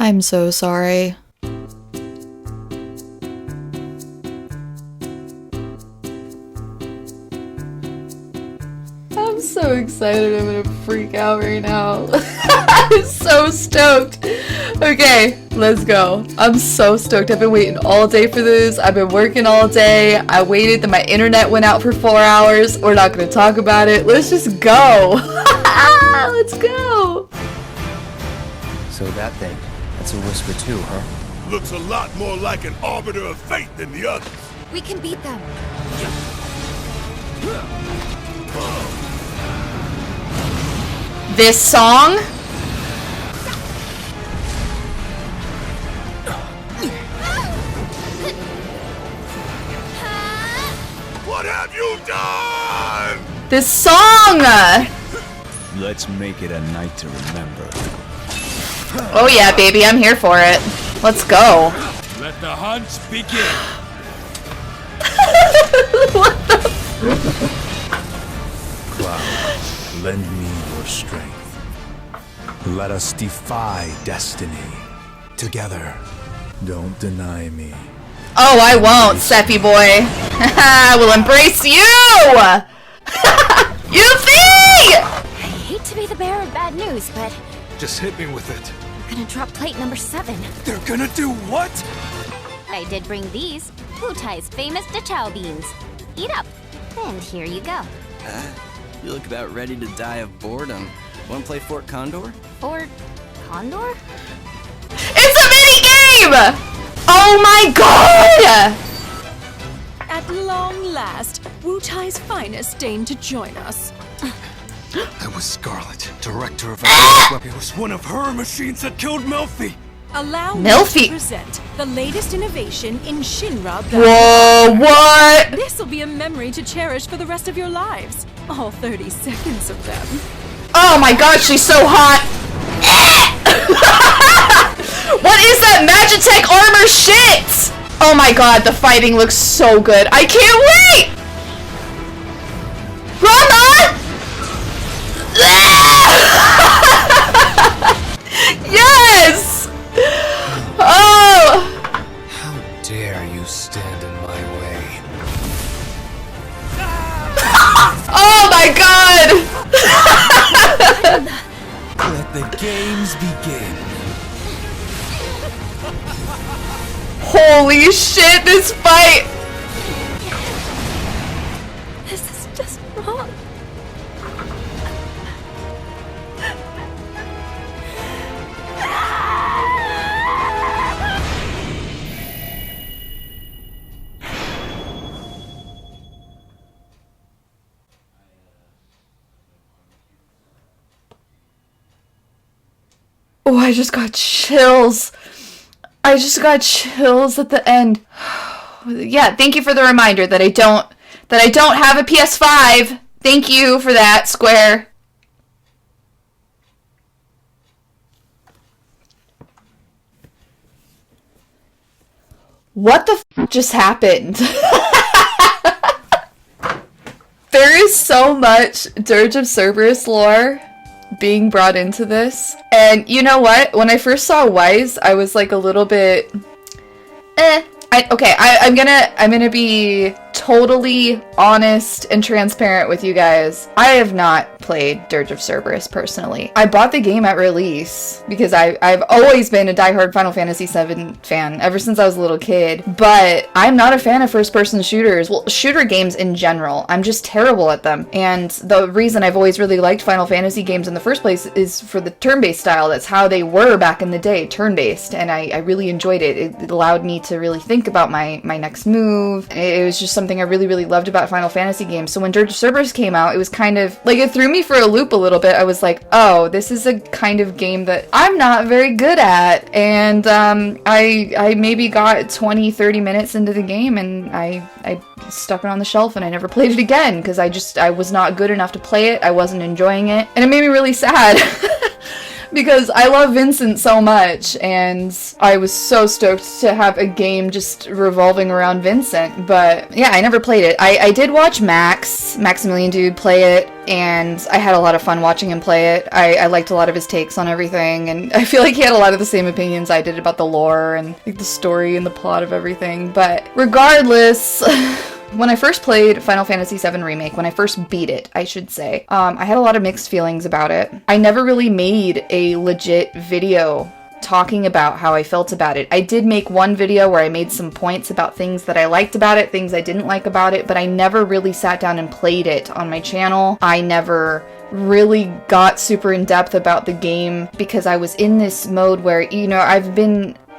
I'm so sorry. I'm so excited. I'm gonna freak out right now. I'm so stoked. Okay, let's go. I'm so stoked. I've been waiting all day for this. I've been working all day. I waited, then my internet went out for 4 hours. We're not gonna talk about it. Let's just go. Let's go. So that thing, that's a whisper too, huh? Looks a lot more like an arbiter of fate than the others. We can beat them. This song? What have you done? This song! Let's make it a night to remember. Oh yeah, baby, I'm here for it. Let's go. Let the hunt begin. What the Cloud, lend me your strength. Let us defy destiny. Together. Don't deny me. Oh, I won't, Seppi boy. I will embrace you! Yuffie! I hate to be the bearer of bad news, but Just hit me with it. we're gonna drop plate number 7. They're gonna do what? I did bring these, Wutai's famous Dachau beans. Eat up. And here you go. You look about ready to die of boredom. Wanna play Fort Condor? Or Condor? It's a mini game! Oh my god! At long last, Wutai's finest deigned to join us. That was Scarlet, director of It was one of her machines that killed Melfi. Allow me Melfi. to present the latest innovation in Shinra battle. Whoa, what? This'll be a memory to cherish for the rest of your lives. All 30 seconds of them. Oh my god, she's so hot! What is that Magitech armor shit? Oh my god, the fighting looks so good. I can't wait! Rama! Yes! Oh! How dare you stand in my way? Oh my god! Let the games begin. Holy shit, this fight! This is just wrong. Oh, I just got chills. I just got chills at the end. Yeah, thank you for the reminder that I don't have a PS5. Thank you for that, Square. What the f just happened? There is so much Dirge of Cerberus lore being brought into this. And you know what? When I first saw Wise, I was like a little bit I'm gonna be totally honest and transparent with you guys. I have not played Dirge of Cerberus personally. I bought the game at release because I've always been a diehard Final Fantasy VII fan ever since I was a little kid, but I'm not a fan of first-person shooters. Well, shooter games in general. I'm just terrible at them. And the reason I've always really liked Final Fantasy games in the first place is for the turn-based style. That's how they were back in the day, turn-based, and I really enjoyed it. It allowed me to really think about my next move. It was just something I really loved about Final Fantasy games. So when Dirge of Cerberus came out, it was kind of like it threw me for a loop a little bit. I was like, oh, this is a kind of game that I'm not very good at. And I maybe got 20-30 minutes into the game and I stuck it on the shelf and I never played it again because I was not good enough to play it. I wasn't enjoying it, and it made me really sad. because I love Vincent so much, and I was so stoked to have a game just revolving around Vincent. But yeah, I never played it. I did watch Maximilian Dude play it, and I had a lot of fun watching him play it. I liked a lot of his takes on everything, and I feel like he had a lot of the same opinions I did about the lore and like the story and the plot of everything. But regardless, when I first played Final Fantasy VII Remake, when I first beat it, I should say, I had a lot of mixed feelings about it. I never really made a legit video talking about how I felt about it. I did make one video where I made some points about things that I liked about it, things I didn't like about it, but I never really sat down and played it on my channel. I never really got super in depth about the game because I was in this mode where, you know,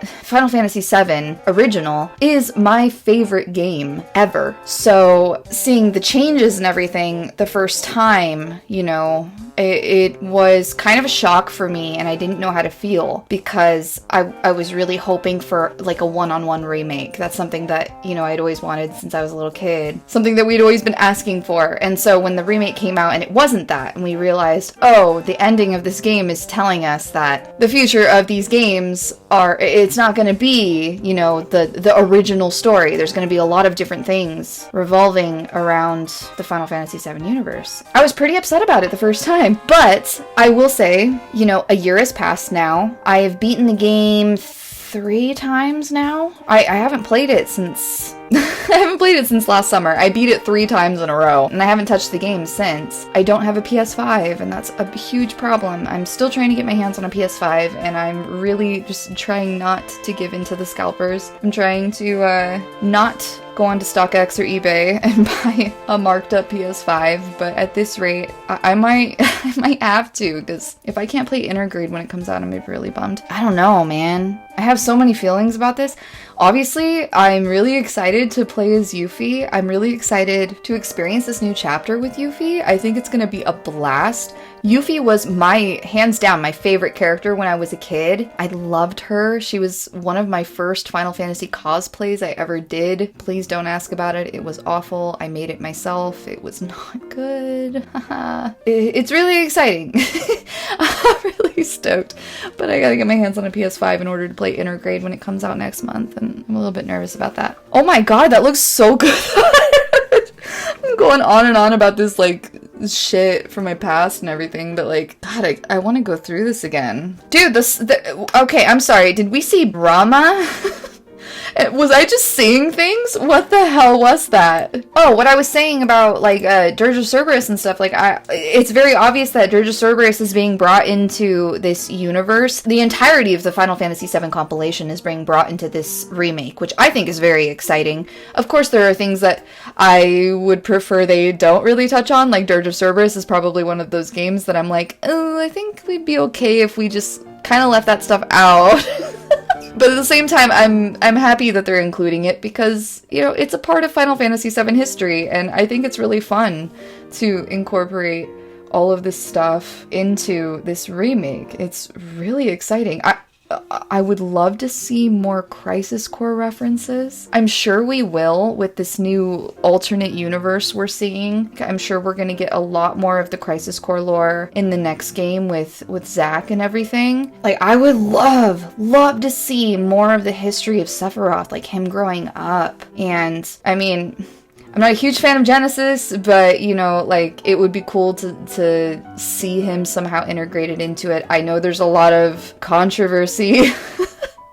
Final Fantasy VII Original is my favorite game ever. So seeing the changes and everything the first time, you know, it was kind of a shock for me, and I didn't know how to feel because I was really hoping for like a one-on-one remake. That's something that, you know, I'd always wanted since I was a little kid. Something that we'd always been asking for. And so when the remake came out and it wasn't that, and we realized, oh, the ending of this game is telling us that the future of these games it's not going to be, you know, the original story. There's going to be a lot of different things revolving around the Final Fantasy VII universe. I was pretty upset about it the first time, but I will say, you know, a year has passed now. I have beaten the game 3 times now. I haven't played it since I haven't played it since last summer. I beat it 3 times in a row, and I haven't touched the game since. I don't have a PS5, and that's a huge problem. I'm still trying to get my hands on a PS5, and I'm really just trying not to give in to the scalpers. I'm trying to not go onto StockX or eBay and buy a marked up PS5, but at this rate, I might have to, because if I can't play Intergrade when it comes out, I'm gonna be really bummed. I don't know, man. I have so many feelings about this. Obviously, I'm really excited to play as Yuffie. I'm really excited to experience this new chapter with Yuffie. I think it's gonna be a blast. Yuffie was hands down, my favorite character when I was a kid. I loved her. She was one of my first Final Fantasy cosplays I ever did. Please don't ask about it. It was awful. I made it myself. It was not good. It's really exciting. I'm really stoked. But I gotta get my hands on a PS5 in order to play Intergrade when it comes out next month, and I'm a little bit nervous about that. Oh my god, that looks so good. I'm going on and on about this, like, shit from my past and everything, but like, god, I want to go through this again. Dude, okay, I'm sorry, did we see Brahma? Was I just seeing things? What the hell was that? Oh, what I was saying about, like, Dirge of Cerberus and stuff, like, it's very obvious that Dirge of Cerberus is being brought into this universe. The entirety of the Final Fantasy VII compilation is being brought into this remake, which I think is very exciting. Of course, there are things that I would prefer they don't really touch on, like Dirge of Cerberus is probably one of those games that I'm like, oh, I think we'd be okay if we just kind of left that stuff out. But at the same time, I'm happy that they're including it because, you know, it's a part of Final Fantasy VII history, and I think it's really fun to incorporate all of this stuff into this remake. It's really exciting. I would love to see more Crisis Core references. I'm sure we will with this new alternate universe we're seeing. I'm sure we're going to get a lot more of the Crisis Core lore in the next game with Zack and everything. Like, I would love to see more of the history of Sephiroth, like him growing up. And, I mean, I'm not a huge fan of Genesis, but, you know, like, it would be cool to see him somehow integrated into it. I know there's a lot of controversy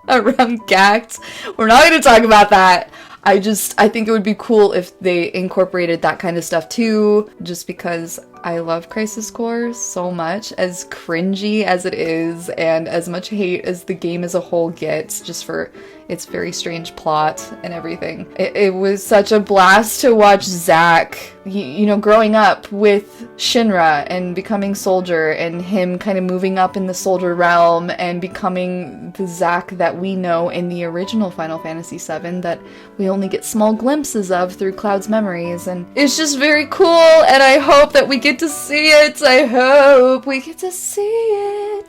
around Gact. We're not going to talk about that. I think it would be cool if they incorporated that kind of stuff too, just because I love Crisis Core so much, as cringy as it is, and as much hate as the game as a whole gets, just for its very strange plot and everything. It was such a blast to watch Zack, you know, growing up with Shinra and becoming Soldier, and him kind of moving up in the Soldier realm and becoming the Zack that we know in the original Final Fantasy VII that we only get small glimpses of through Cloud's memories. And it's just very cool, and I hope that we get to see it. I hope we get to see it.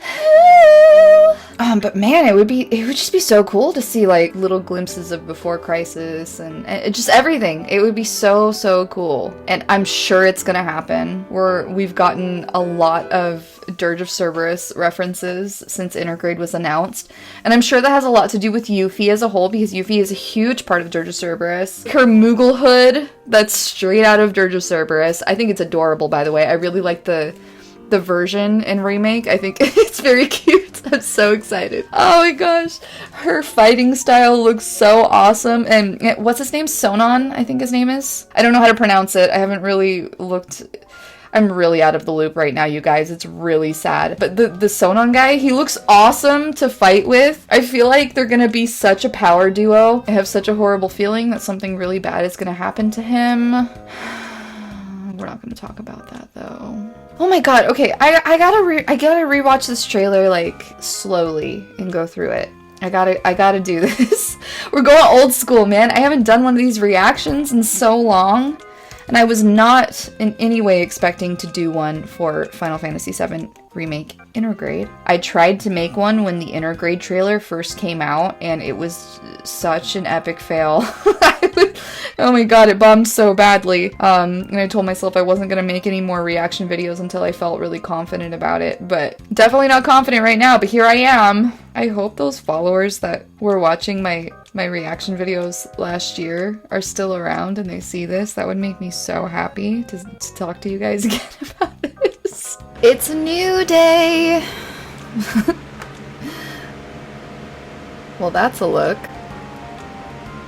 But man, it would just be so cool to see, like, little glimpses of Before Crisis and just everything. It would be so cool, and I'm sure it's gonna happen. We've gotten a lot of Dirge of Cerberus references since Intergrade was announced. And I'm sure that has a lot to do with Yuffie as a whole, because Yuffie is a huge part of Dirge of Cerberus. Her Moogle hood, that's straight out of Dirge of Cerberus. I think it's adorable, by the way. I really like the version in Remake. I think it's very cute. I'm so excited. Oh my gosh. Her fighting style looks so awesome. And what's his name? Sonon, I think his name is. I don't know how to pronounce it. I haven't really looked. I'm really out of the loop right now, you guys. It's really sad. But the Sonon guy, he looks awesome to fight with. I feel like they're gonna be such a power duo. I have such a horrible feeling that something really bad is gonna happen to him. We're not gonna talk about that though. Oh my god, okay, I gotta rewatch this trailer, like, slowly and go through it. I gotta do this. We're going old school, man. I haven't done one of these reactions in so long, and I was not in any way expecting to do one for Final Fantasy VII Remake Intergrade. I tried to make one when the Intergrade trailer first came out, and it was such an epic fail. Oh my god, it bombed so badly. And I told myself I wasn't gonna make any more reaction videos until I felt really confident about it, but definitely not confident right now, but here I am. I hope those followers that were watching my reaction videos last year are still around and they see this. That would make me so happy to talk to you guys again about this. It's a new day. Well, that's a look.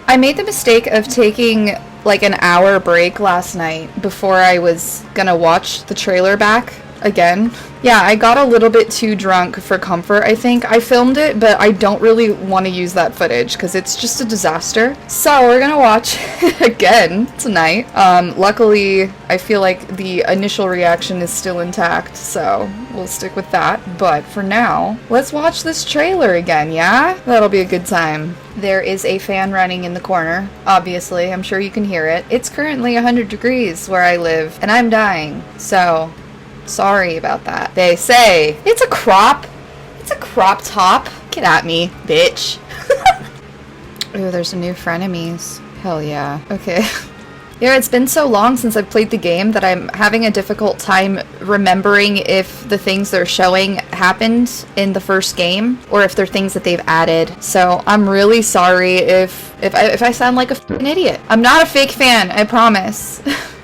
I made the mistake of taking like an hour break last night before I was gonna watch the trailer back again. Yeah, I got a little bit too drunk for comfort, I think. I filmed it, but I don't really want to use that footage because it's just a disaster. So we're gonna watch it again tonight. Luckily, I feel like the initial reaction is still intact, so we'll stick with that. But for now, let's watch this trailer again, yeah? That'll be a good time. There is a fan running in the corner, obviously. I'm sure you can hear it. It's currently 100 degrees where I live, and I'm dying, so sorry about that. They say it's a crop top. Get at me, bitch. Ooh, there's some new frenemies. Hell yeah. Okay. Yeah, it's been so long since I've played the game that I'm having a difficult time remembering if the things they're showing happened in the first game or if they're things that they've added. So I'm really sorry if I sound like a f***ing idiot. I'm not a fake fan, I promise.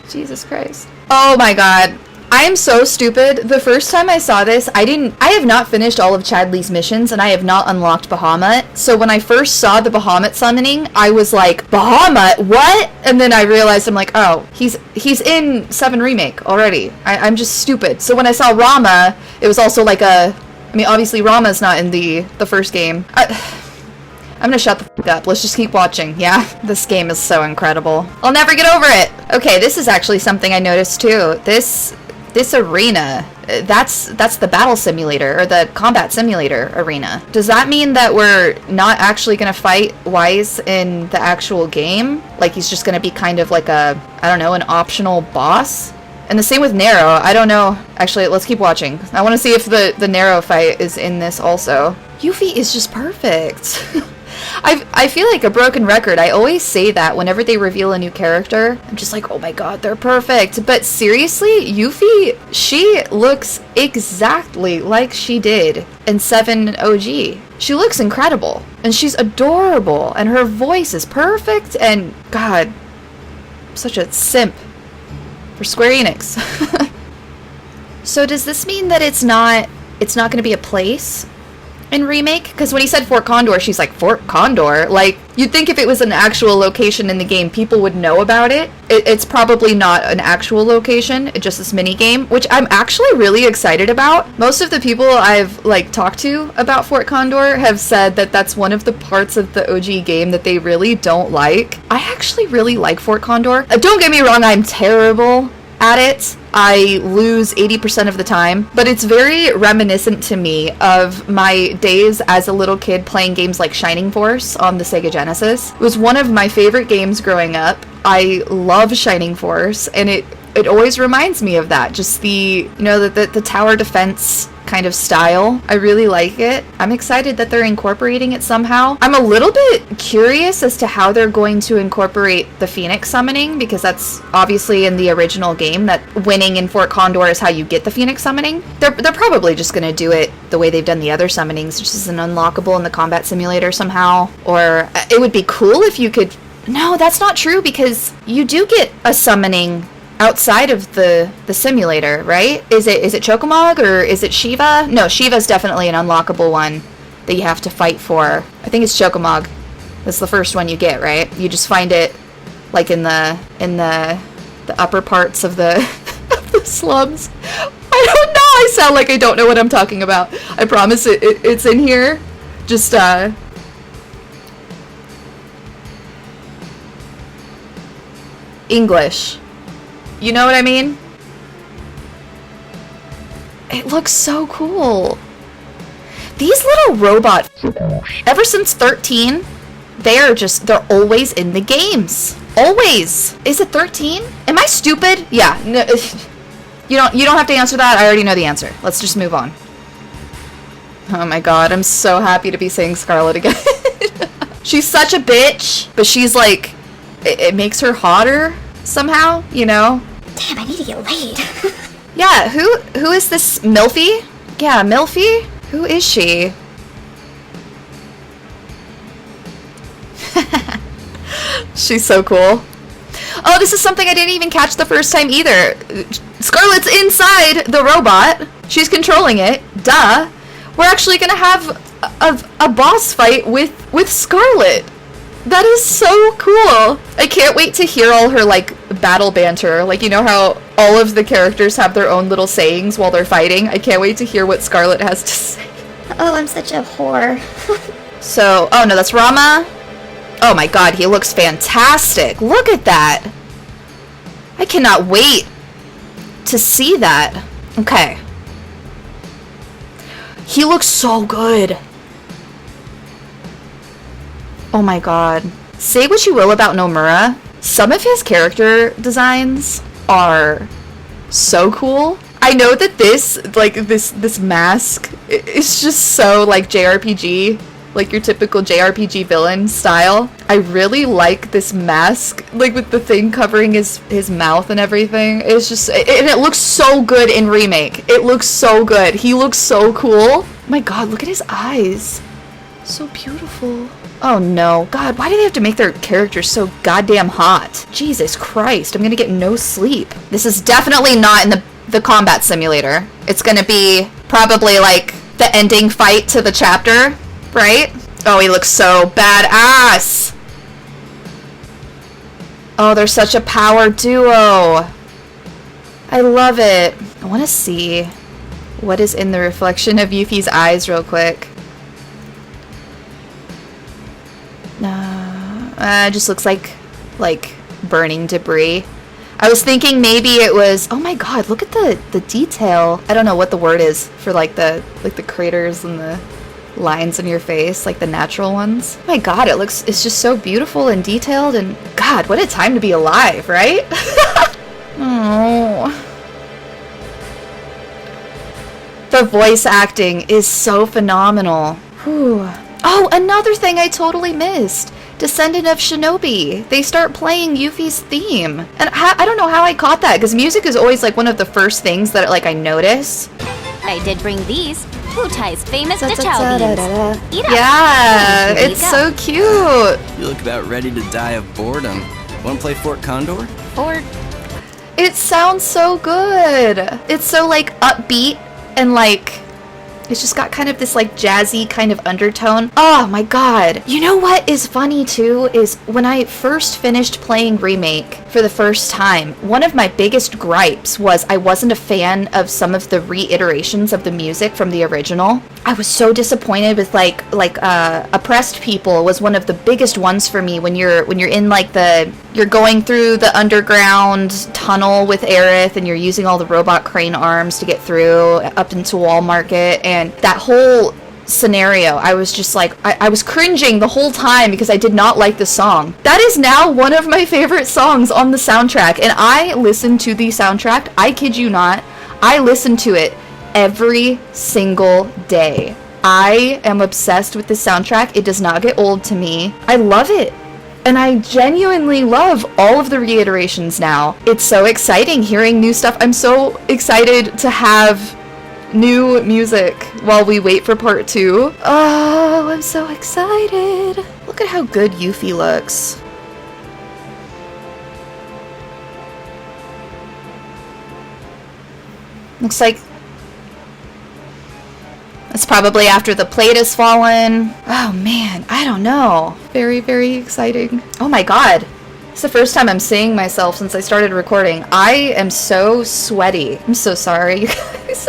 Jesus Christ. Oh my god. I am so stupid. The first time I saw this, I have not finished all of Chadley's missions, and I have not unlocked Bahamut. So when I first saw the Bahamut summoning, I was like, Bahamut? What? And then I realized, I'm like, oh, he's in VII Remake already. I'm just stupid. So when I saw Rama, it was also like I mean, obviously Rama's not in the first game. I'm gonna shut the f*** up. Let's just keep watching, yeah? This game is so incredible. I'll never get over it! Okay, this is actually something I noticed too. This arena, that's the battle simulator, or the combat simulator arena. Does that mean that we're not actually gonna fight Wise in the actual game? Like he's just gonna be kind of like a, I don't know, an optional boss? And the same with Nero. I don't know. Actually, let's keep watching. I want to see if the Nero fight is in this also. Yuffie is just perfect. I feel like a broken record. I always say that whenever they reveal a new character. I'm just like, oh my god, they're perfect. But seriously, Yuffie, she looks exactly like she did in 7 OG. She looks incredible. And she's adorable. And her voice is perfect. And god, I'm such a simp for Square Enix. So does this mean that it's not going to be a place in Remake? Because when he said Fort Condor, she's like, Fort Condor? Like, you'd think if it was an actual location in the game, people would know about it. It's probably not an actual location, it's just this mini game, which I'm actually really excited about. Most of the people I've, like, talked to about Fort Condor have said that that's one of the parts of the OG game that they really don't like. I actually really like Fort Condor. Don't get me wrong, I'm terrible at it. I lose 80% of the time, but it's very reminiscent to me of my days as a little kid playing games like Shining Force on the Sega Genesis. It was one of my favorite games growing up. I love Shining Force, and it always reminds me of that. Just the, you know, the tower defense kind of style. I really like it. I'm excited that they're incorporating it somehow. I'm a little bit curious as to how they're going to incorporate the Phoenix summoning, because that's obviously in the original game that winning in Fort Condor is how you get the Phoenix summoning. They're probably just going to do it the way they've done the other summonings, which is an unlockable in the combat simulator somehow. Or it would be cool if you could... No, that's not true, because you do get a summoning outside of the simulator, right? Is it Chocomog or is it Shiva? No, Shiva's definitely an unlockable one that you have to fight for. I think it's Chocomog. That's the first one you get, right? You just find it like in the upper parts of the, of the slums. I don't know. I sound like I don't know what I'm talking about. I promise it's in here. Just English. You know what I mean? It looks so cool. These little robots, ever since 13, they're always in the games. Always. Is it 13? Am I stupid? Yeah. No, you don't have to answer that. I already know the answer. Let's just move on. Oh my god, I'm so happy to be saying Scarlet again. She's such a bitch, but she's like, it makes her hotter somehow, you know? Damn, I need to get laid. Yeah, who is this Milfie? Yeah, Milfie? Who is she? She's so cool. Oh, this is something I didn't even catch the first time either. Scarlet's inside the robot. She's controlling it. Duh. We're actually gonna have a boss fight with Scarlet. That is so cool. I can't wait to hear all her, like, battle banter. Like, you know how all of the characters have their own little sayings while they're fighting? I can't wait to hear what Scarlet has to say. Oh, I'm such a whore. So, oh no, that's Rama. Oh my god, he looks fantastic. Look at that. I cannot wait to see that. Okay. He looks so good. Oh my god. Say what you will about Nomura, some of his character designs are so cool. I know that this mask is just so like JRPG, like your typical JRPG villain style. I really like this mask, like with the thing covering his mouth and everything. It's just, and it looks so good in Remake. It looks so good. He looks so cool. My god, look at his eyes. So beautiful. Oh no. God, why do they have to make their characters so goddamn hot? Jesus Christ, I'm gonna get no sleep. This is definitely not in the combat simulator. It's gonna be probably like the ending fight to the chapter, right? Oh, he looks so badass. Oh, they're such a power duo. I love it. I want to see what is in the reflection of Yuffie's eyes real quick. It just looks like burning debris. I was thinking maybe it was, oh my god, look at the detail. I don't know what the word is for like the craters and the lines in your face, like the natural ones. Oh my god, it's just so beautiful and detailed, and god, what a time to be alive, right? Oh. The voice acting is so phenomenal. Whew. Oh, another thing I totally missed. Descendant of Shinobi. They start playing Yuffie's theme. And I don't know how I caught that, because music is always like one of the first things that like I notice. I did bring these. Wutai's famous Dachau beans. Eat up. Yeah, Here you it's go. so cute. You look about ready to die of boredom. Wanna play Fort Condor? Or It sounds so good. It's so like upbeat and like it's just got kind of this like jazzy kind of undertone. Oh my god. You know what is funny too is when I first finished playing Remake for the first time, one of my biggest gripes was I wasn't a fan of some of the reiterations of the music from the original. I was so disappointed with like Oppressed People was one of the biggest ones for me when you're in like you're going through the underground tunnel with Aerith and you're using all the robot crane arms to get through up into Wall Market, and that whole scenario, I was just like, I was cringing the whole time because I did not like the song. That is now one of my favorite songs on the soundtrack, and I listen to the soundtrack, I kid you not, I listen to it every single day. I am obsessed with this soundtrack. It does not get old to me. I love it. And I genuinely love all of the reiterations now. It's so exciting hearing new stuff. I'm so excited to have new music while we wait for part 2. Oh, I'm so excited. Look at how good Yuffie looks. Looks like it's probably after the plate has fallen. Oh man, I don't know. Very, very exciting. Oh my god. It's the first time I'm seeing myself since I started recording. I am so sweaty. I'm so sorry, you guys.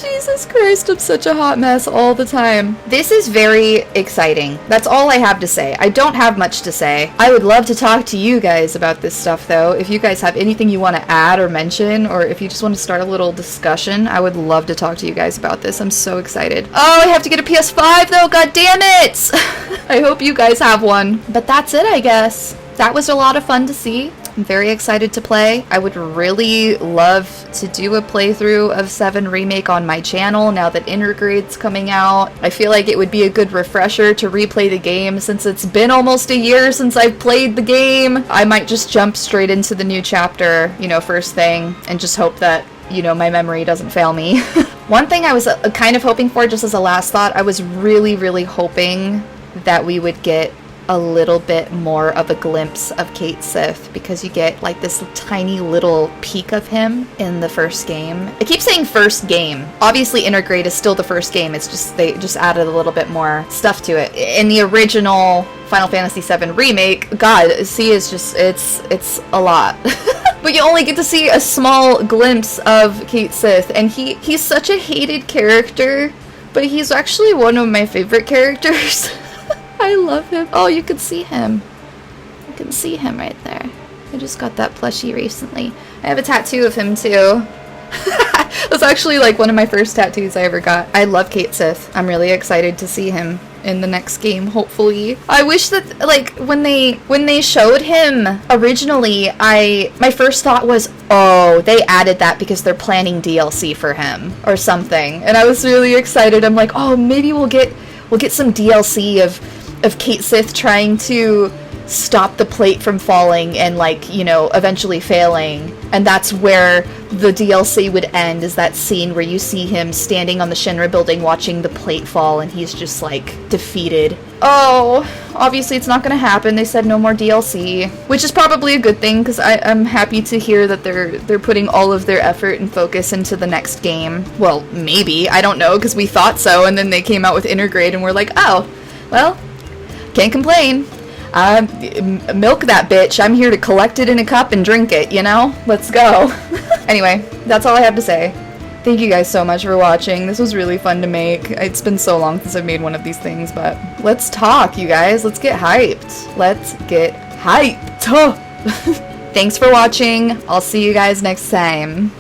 Jesus Christ, I'm such a hot mess all the time. This is very exciting. That's all I have to say. I don't have much to say. I would love to talk to you guys about this stuff though. If you guys have anything you want to add or mention, or if you just want to start a little discussion, I would love to talk to you guys about this. I'm so excited. Oh, I have to get a PS5 though, god damn it! I hope you guys have one. But that's it, I guess. That was a lot of fun to see. I'm very excited to play. I would really love to do a playthrough of VII Remake on my channel now that Intergrade's coming out. I feel like it would be a good refresher to replay the game since it's been almost a year since I've played the game. I might just jump straight into the new chapter, you know, first thing, and just hope that, you know, my memory doesn't fail me. One thing I was kind of hoping for, just as a last thought, I was really, really hoping that we would get a little bit more of a glimpse of Cait Sith, because you get like this tiny little peek of him in the first game. I keep saying first game. Obviously Intergrade is still the first game, it's just they just added a little bit more stuff to it. In the original Final Fantasy VII Remake, god, see, it's just, it's a lot. But you only get to see a small glimpse of Cait Sith, and he's such a hated character, but he's actually one of my favorite characters. I love him. Oh, you can see him. You can see him right there. I just got that plushie recently. I have a tattoo of him too. That's actually like one of my first tattoos I ever got. I love Cait Sith. I'm really excited to see him in the next game, hopefully. I wish that, like, when they showed him originally, my first thought was, oh, they added that because they're planning DLC for him or something. And I was really excited. I'm like, oh, maybe we'll get some DLC of Cait Sith trying to stop the plate from falling and, like, you know, eventually failing. And that's where the DLC would end, is that scene where you see him standing on the Shinra building watching the plate fall and he's just, like, defeated. Oh, obviously it's not gonna happen. They said no more DLC, which is probably a good thing, because I'm happy to hear that they're putting all of their effort and focus into the next game. Well, maybe. I don't know, because we thought so, and then they came out with Intergrade and we're like, oh, well, can't complain. Milk that bitch. I'm here to collect it in a cup and drink it, you know? Let's go. Anyway, that's all I have to say. Thank you guys so much for watching. This was really fun to make. It's been so long since I've made one of these things, but let's talk, you guys. Let's get hyped. Let's get hyped. Thanks for watching. I'll see you guys next time.